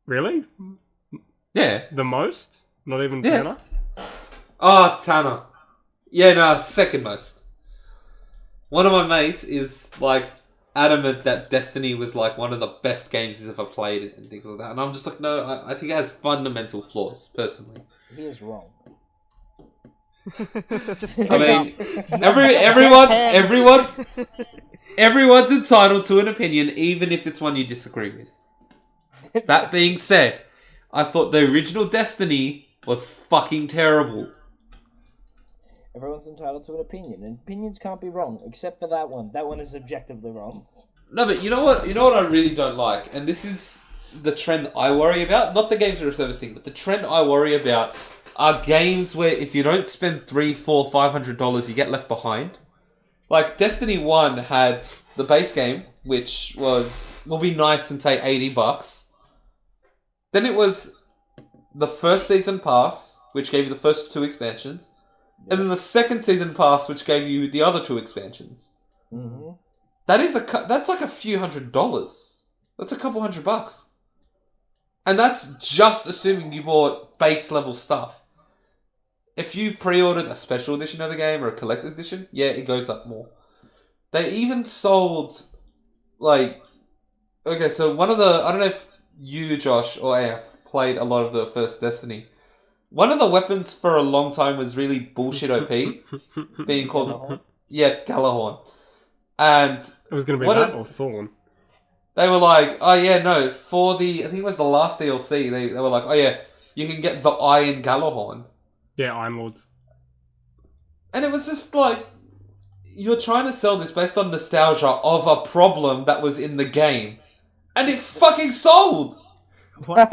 Really? Yeah. The most? Not even Tanner? Oh, Tanner. Yeah, no, second most. One of my mates is like adamant that Destiny was like one of the best games he's ever played and things like that. And I'm just like, no, I think it has fundamental flaws, personally. He is wrong. I mean, everyone's entitled to an opinion, even if it's one you disagree with. That being said, I thought the original Destiny was fucking terrible. Everyone's entitled to an opinion, and opinions can't be wrong, except for that one. That one is objectively wrong. No, but you know what I really don't like, and this is the trend I worry about. Not the games are a service thing, but the trend I worry about are games where if you don't spend $300, $400, $500, you get left behind. Like Destiny 1 had the base game, which will be nice and say $80. Then it was the first season pass, which gave you the first 2 expansions. And then the second season pass, which gave you the other 2 expansions. Mm-hmm. That's like a few $100s. That's a couple $100. And that's just assuming you bought base level stuff. If you pre-ordered a special edition of the game or a collector's edition, yeah, it goes up more. They even sold, like... Okay, so one of the... I don't know if you, Josh, or Anf played a lot of the first Destiny. One of the weapons for a long time was really bullshit OP. Being called... Gjallarhorn? Yeah, Gjallarhorn. And... It was going to be that or Thorn. They were like, oh yeah, no, for the... I think it was the last DLC, they were like, oh yeah, you can get the Iron Gjallarhorn. Yeah, Iron Lords. And it was just like... you're trying to sell this based on nostalgia of a problem that was in the game. And it fucking sold! What?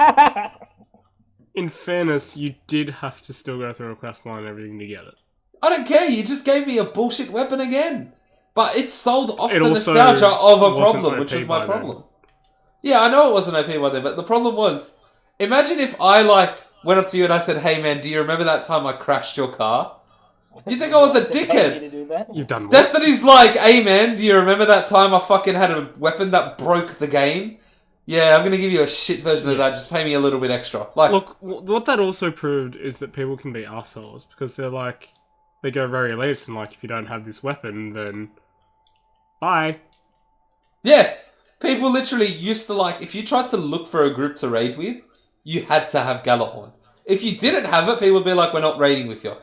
In fairness, you did have to still go through a quest line and everything to get it. I don't care, you just gave me a bullshit weapon again. But it sold off It the also nostalgia of a wasn't problem, OP which was by my then. problem. Yeah, I know it wasn't OP by then, but the problem was... Imagine if I, went up to you and I said, hey man, do you remember that time I crashed your car? You think I was a Did they pay dickhead? you to do that? You've done what? Destiny's like, hey man, do you remember that time I fucking had a weapon that broke the game? Yeah, I'm gonna give you a shit version of that, just pay me a little bit extra. Like, Look, what that also proved is that people can be assholes because they're like, they go very elitist and like, if you don't have this weapon, then bye. yeah, people literally used to if you tried to look for a group to raid with, you had to have Gjallarhorn. If you didn't have it, people would be like, we're not raiding with you.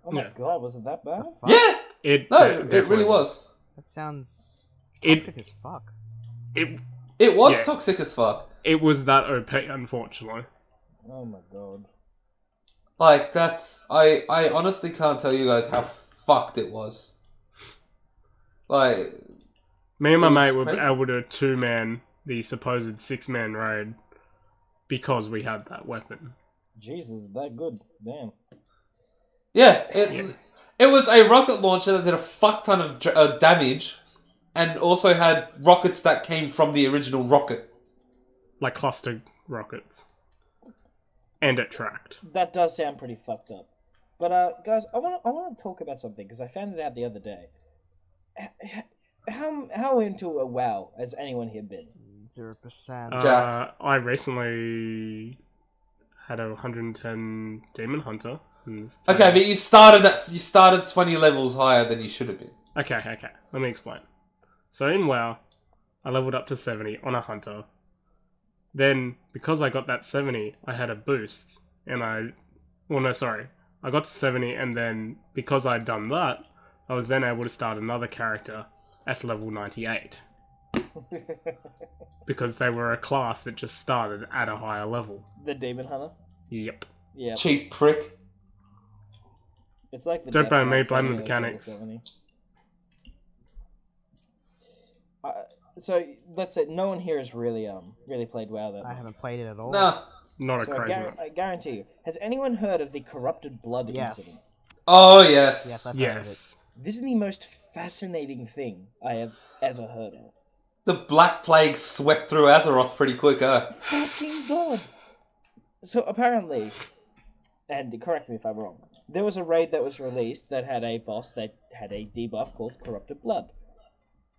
Oh my Yeah. god, was it that bad? Fuck? Yeah! It No, definitely it really was. That sounds It- toxic as fuck. It was Yeah. toxic as fuck. It was that OP, unfortunately. Oh my god. I honestly can't tell you guys how fucked it was. Me and my It was mate were crazy. able to two-man the supposed six-man raid because we had that weapon. Jesus, that good. Damn. Yeah, Yeah. it was a rocket launcher that did a fuck ton of damage, and also had rockets that came from the original rocket. Like cluster rockets. And it tracked. That does sound pretty fucked up. But guys, I want to talk about something because I found it out the other day. How into a WoW has anyone here been? 0%. Jack. I recently had a 110 Demon Hunter. Okay, but you started 20 levels higher than you should have been. Okay. Let me explain. So in WoW, I leveled up to 70 on a Hunter. Then, because I got that 70, I had a boost. I got to 70, and then, because I'd done that, I was then able to start another character at level 98. Because they were a class that just started at a higher level. The Demon Hunter? Yep. Yeah. Cheap prick. It's like the Don't blame me, Death blame the Knight mechanics. 70. So let's say no one here has really played WoW that I much. haven't played it at all. Nah. Not a So crazy one. I guarantee you. Has anyone heard of the corrupted blood Yes. incident? Oh, yes. Yes, I've heard of it. Yes. This is the most fascinating thing I have ever heard of. The Black Plague swept through Azeroth pretty quick, Fucking god. So apparently, and correct me if I'm wrong, there was a raid that was released that had a boss that had a debuff called Corrupted Blood.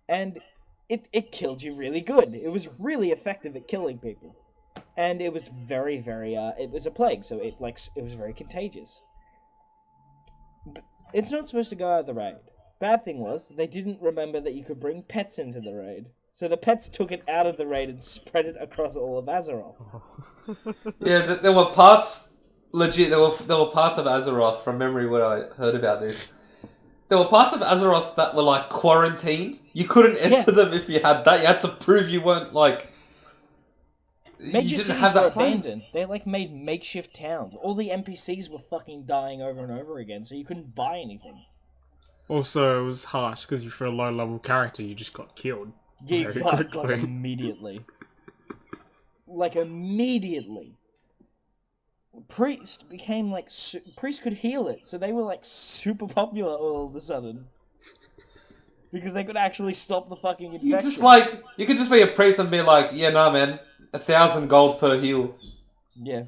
And it killed you really good. It was really effective at killing people. And it was very, very, it was a plague, so it was very contagious. But it's not supposed to go out of the raid. Bad thing was, they didn't remember that you could bring pets into the raid. So the pets took it out of the raid and spread it across all of Azeroth. Yeah, there were parts... Legit, there were parts of Azeroth, from memory what I heard about this. There were parts of Azeroth that were, quarantined. You couldn't enter them if you had that. You had to prove you weren't, Major you didn't cities have were that plague. abandoned. They made makeshift towns. All the NPCs were fucking dying over and over again, so you couldn't buy anything. Also, it was harsh because for a low-level character, you just got killed. Yeah, Very you died quickly. immediately. Immediately. Priest became Priest could heal it, so they were super popular all of a sudden. Because they could actually stop the fucking infection. You could just be a priest and be like, yeah, nah, man, 1,000 gold per heal. Yeah.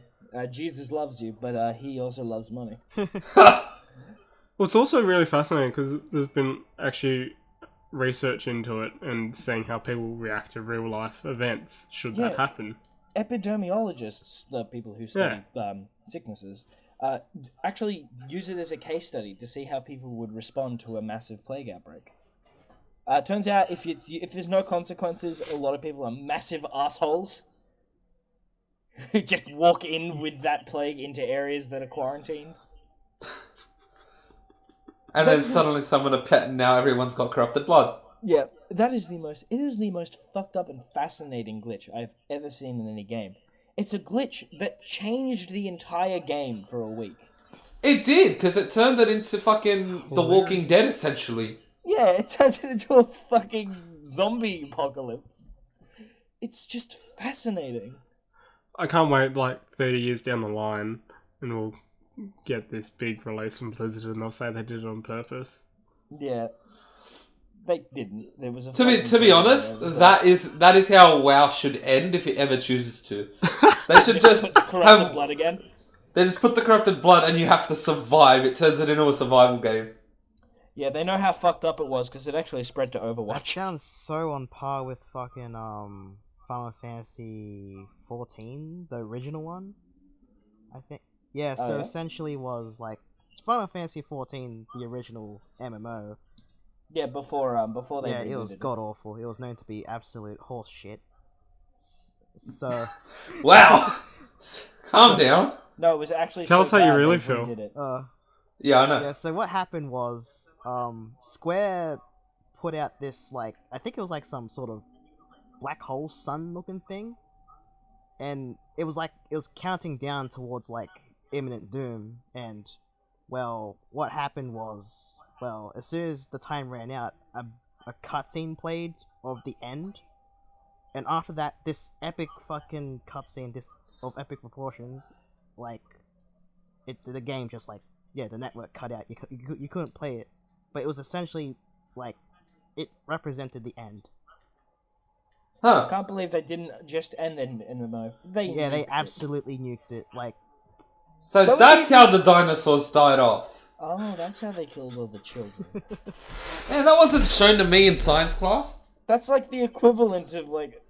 Jesus loves you, but he also loves money. Well, it's also really fascinating because there's been actually research into it and seeing how people react to real-life events should that Yeah. happen. Epidemiologists, the people who study sicknesses, actually use it as a case study to see how people would respond to a massive plague outbreak. Turns out if there's no consequences, a lot of people are massive assholes who just walk in with that plague into areas that are quarantined. And then suddenly someone a pet and now everyone's got corrupted blood. Yeah, it is the most fucked up and fascinating glitch I've ever seen in any game. It's a glitch that changed the entire game for a week. It did, because it turned it into fucking The Walking Dead, essentially. Yeah, it turns it into a fucking zombie apocalypse. It's just fascinating. I can't wait like 30 years down the line and we'll get this big release from Blizzard and they'll say they did it on purpose. Yeah. They didn't. There was a To be honest, that is how WoW should end if it ever chooses to. They should just put the corrupted blood again. They just put the corrupted blood and you have to survive. It turns it into a survival game. Yeah, they know how fucked up it was because it actually spread to That Overwatch. sounds so on par with fucking Final Fantasy 14, the original one. I think. Yeah, so yeah? essentially was like it's Final Fantasy 14, the original MMO. Yeah, before they Yeah, it was rebooted god awful. It was known to be absolute horse shit. So Wow. Calm down. No, it was actually. Tell so us how you bad really they feel. redid it. Yeah, I know. yeah, so what happened was Square put out this like I think it was like some sort of black hole sun looking thing. And it was counting down towards like imminent doom and well, what happened was as soon as the time ran out, a cutscene played of the end. And after that, this epic fucking cutscene, this of epic proportions, like the game just like the network cut out. You couldn't play it, but it was essentially like it represented the end. I Huh. can't believe they didn't just end in MMO. They They absolutely nuked it. Like So that's how the dinosaurs died off. Oh, that's how they killed all the children. Man, that wasn't shown to me in science class. That's like the equivalent of like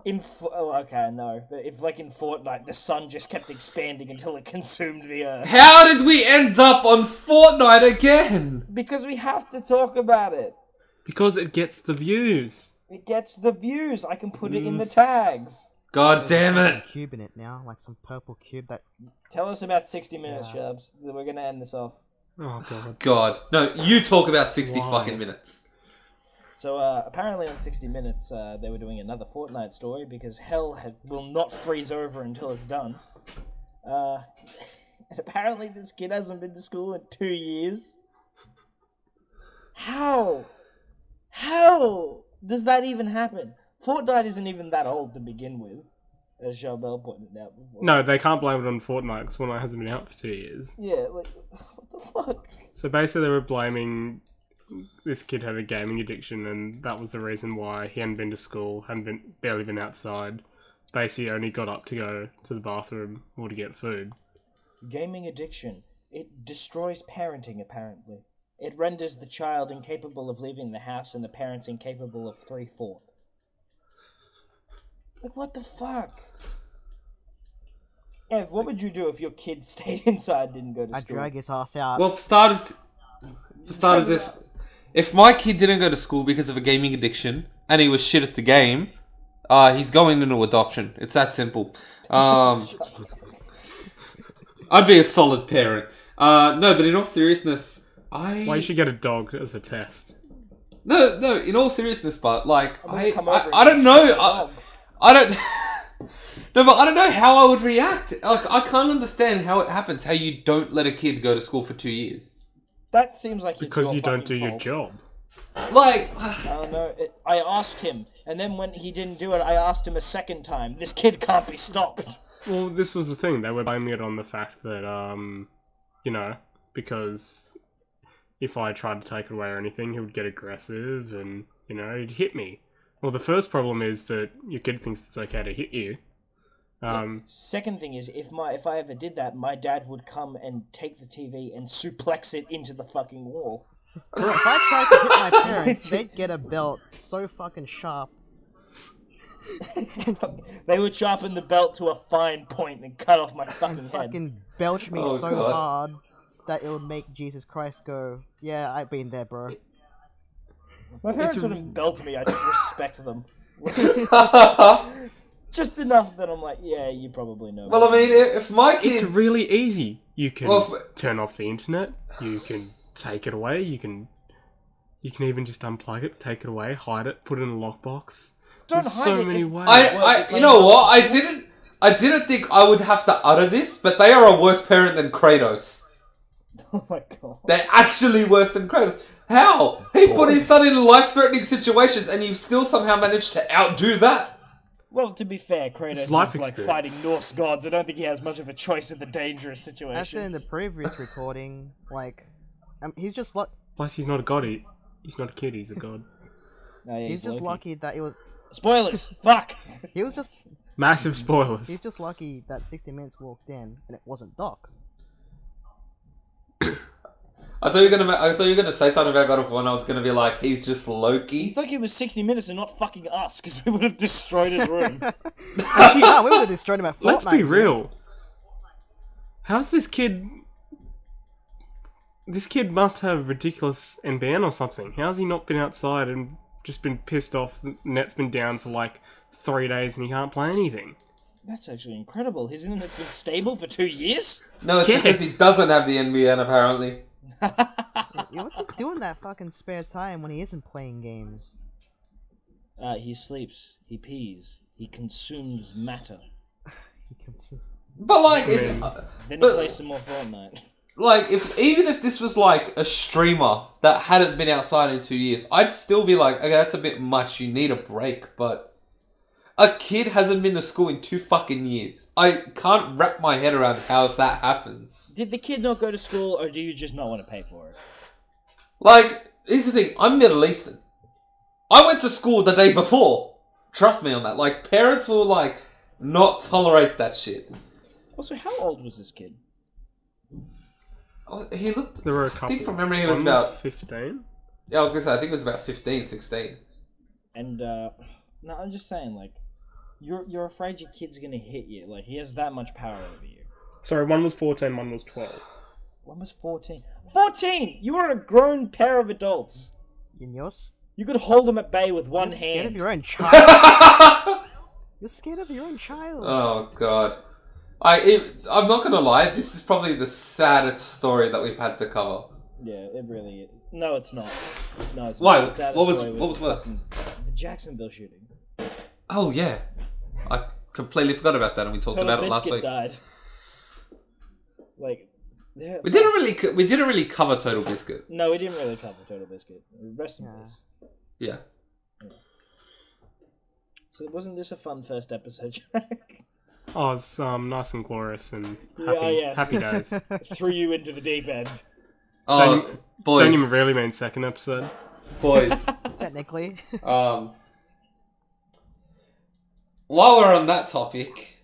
in but if like in Fortnite the sun just kept expanding until it consumed the earth. How did we end up on Fortnite again? Because we have to talk about it. Because it gets the views. It gets the views. I can put it in the tags. God damn it. cube in it now, like some purple cube that. Tell us about 60 minutes, Charbs. We're gonna end this off. Oh god. God. No, you talk about 60 Why? fucking minutes. So apparently on 60 Minutes they were doing another Fortnite story because hell will not freeze over until it's done. And apparently this kid hasn't been to school in 2 years. How? How does that even happen? Fortnite isn't even that old to begin with, as Charbel pointed out before. No, they can't blame it on Fortnite because Fortnite hasn't been out for 2 years. Yeah, like, what the fuck? So basically they were blaming this kid had a gaming addiction and that was the reason why he hadn't been to school, barely been outside. Basically only got up to go to the bathroom or to get food. Gaming addiction. It destroys parenting, apparently. It renders the child incapable of leaving the house and the parents incapable of 3/4. Like, what the fuck? Ev, what would you do if your kid stayed inside, didn't go to I'd school? drag his ass out. Well, for starters, if my kid didn't go to school because of a gaming addiction and he was shit at the game, he's going into adoption. It's that simple. Jesus. I'd be a solid parent. No, but in all seriousness, That's why you should get a dog as a test. No, in all seriousness, but like, I I don't know. I don't. No, but I don't know how I would react. Like, I can't understand how it happens. How you don't let a kid go to school for 2 years. That seems like it's Because your you don't fucking do your fault. job. Like, Oh no, I asked him, and then when he didn't do it, I asked him a second time. This kid can't be stopped. Well, this was the thing. They were blaming it on the fact that, because if I tried to take it away or anything, he would get aggressive and, he'd hit me. Well, the first problem is that your kid thinks it's okay to hit you. Second thing is, if I ever did that, my dad would come and take the TV and suplex it into the fucking wall. Bro, if I tried to hit my parents, they'd get a belt so fucking sharp. They would sharpen the belt to a fine point and cut off my fucking head. Fucking belch me Oh, so God. hard that it would make Jesus Christ go, yeah, I've been there, bro. My parents wouldn't belt me, I just respect them. Just enough that I'm like, yeah, you probably know. well, I mean, if my kid, It's really easy. You can Well, turn off the internet. You can take it away. You can even just unplug it, take it away, hide it, put it in a lockbox. Don't There's hide so it many if- ways. you know what? I didn't think I would have to utter this, but they are a worse parent than Kratos. Oh my god. They're actually worse than Kratos. How? He put his son in life-threatening situations, and you've still somehow managed to outdo that. Well, to be fair, Kratos It's is life like experience. fighting Norse gods. I don't think he has much of a choice in the dangerous I situations. said in the previous recording, like, he's just Plus, he's not a god. He's not a kid. He's a god. Oh, yeah, he's just Loki. lucky that Spoilers! Fuck! he was just Massive spoilers. he's just lucky that 60 Minutes walked in and it wasn't Docs. I thought you were gonna say something about God of War, and I was gonna be like, he's just Loki. It's like it was 60 minutes and not fucking us, because we would have destroyed his room. Actually, no, we would have destroyed him at Fortnite. Let's be real. How's this kid? This kid must have ridiculous NBN or something. How's he not been outside and just been pissed off? The net's been down for like 3 days and he can't play anything. That's actually incredible. His internet's been stable for 2 years? No, it's because he doesn't have the NBN, apparently. Yeah, what's he doing that fucking spare time when he isn't playing games? He sleeps, he pees, he consumes matter. He comes. But like, Then he But- plays some more Fortnite. like, even if this was like a streamer that hadn't been outside in 2 years, I'd still be like, okay, that's a bit much. You need a break. But a kid hasn't been to school in 2 fucking years. I can't wrap my head around how that happens. Did the kid not go to school, or do you just not want to pay for it? Like, here's the thing. I'm Middle Eastern. I went to school the day before. Trust me on that. Like, parents will like not tolerate that shit. Also, how old was this kid? He looked. There were a I couple. think from memory he was One about. 15. Yeah, I was gonna say. I think it was about 15, 16. And, no, I'm just saying, like, you're afraid your kid's gonna hit you. Like, he has that much power over you. Sorry, one was 14, one was 12. One was 14. 14! You are a grown pair of adults. Ineos? You could hold him at bay with one You're scared of hand. your own child. You're scared of your own child. Oh god. I'm not gonna lie. This is probably the saddest story that we've had to cover. Yeah, it really is. No, it's not. No, it's Why? not. The saddest What was- story what was worse? fucking The Jacksonville shooting. Oh yeah, I completely forgot about that, and we talked Total about it last Biscuit week. died. Like, yeah, We didn't really cover Total Biscuit. No, we didn't really cover Total Biscuit. Rest in Yeah. peace. Yeah. So wasn't this a fun first episode, Jack? Oh, it's nice and glorious and Yeah, happy, yeah. happy days. Threw you into the deep end. Oh, Don't boys, don't even really mean second episode. boys. Technically. While we're on that topic,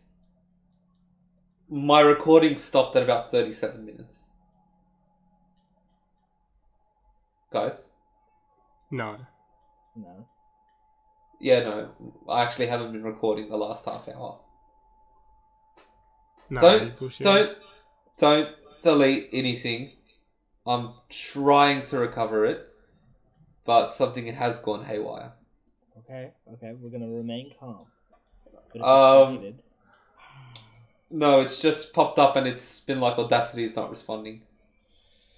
my recording stopped at about 37 minutes. Guys? No. No. Yeah, no. I actually haven't been recording the last half hour. No. bullshit. Don't delete anything. I'm trying to recover it, but something has gone haywire. Okay, we're gonna remain calm. But if Um, it's deleted- No, it's just popped up and it's been like Audacity is not responding.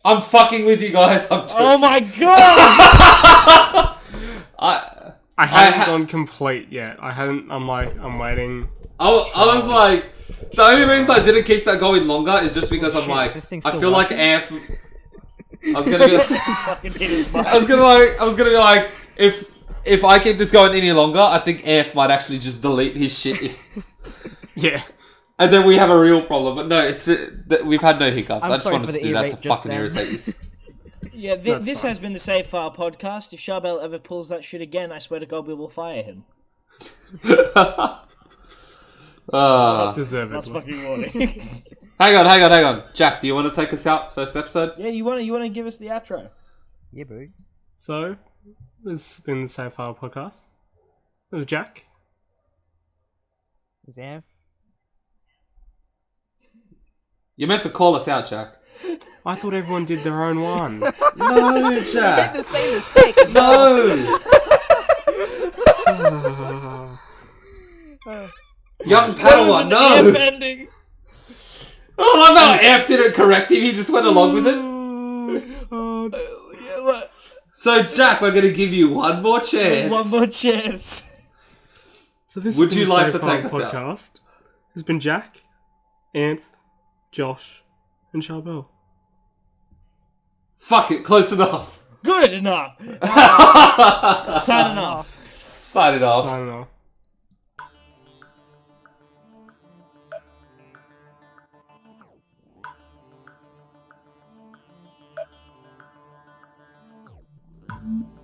I'm fucking with you guys. I'm joking. Oh my god! I haven't gone complete yet. I'm waiting. I was like, the only reason I didn't keep that going longer is just because I'm Shit, like, is this thing I still feel like working? Anf. I was gonna be, Fucking hit his mic. I was gonna be like, if I keep this going any longer, I think Anf might actually just delete his shit, Yeah. and then we have a real problem. But no, we've had no hiccups. I'm I just sorry wanted for to the do that to e-rate just fucking then. irritate you. Yeah, That's this fine. has been the Save File podcast. If Charbel ever pulls that shit again, I swear to God we will fire him. That's Deservedly. fucking warning. Hang on. Jack, do you want to take us out first episode? Yeah, you wanna give us the outro? Yeah, boo. So, this has been the Safe File podcast. It was Jack. Is Anf? You're meant to call us out, Jack. I thought everyone did their own one. No, Made Jack. the same mistake as well. No. Young Padawan, no. Ending. Oh, I know. F didn't correct him. He just went along with it. Yeah, what? So, Jack, we're going to give you one more chance. One more chance. So this Would has been you the like Safe to File take us out? podcast. This has been Jack, Anf, Josh, and Charbel. Fuck it, close enough. Good enough. Signing off. Sign it off. I don't know. Mm-hmm.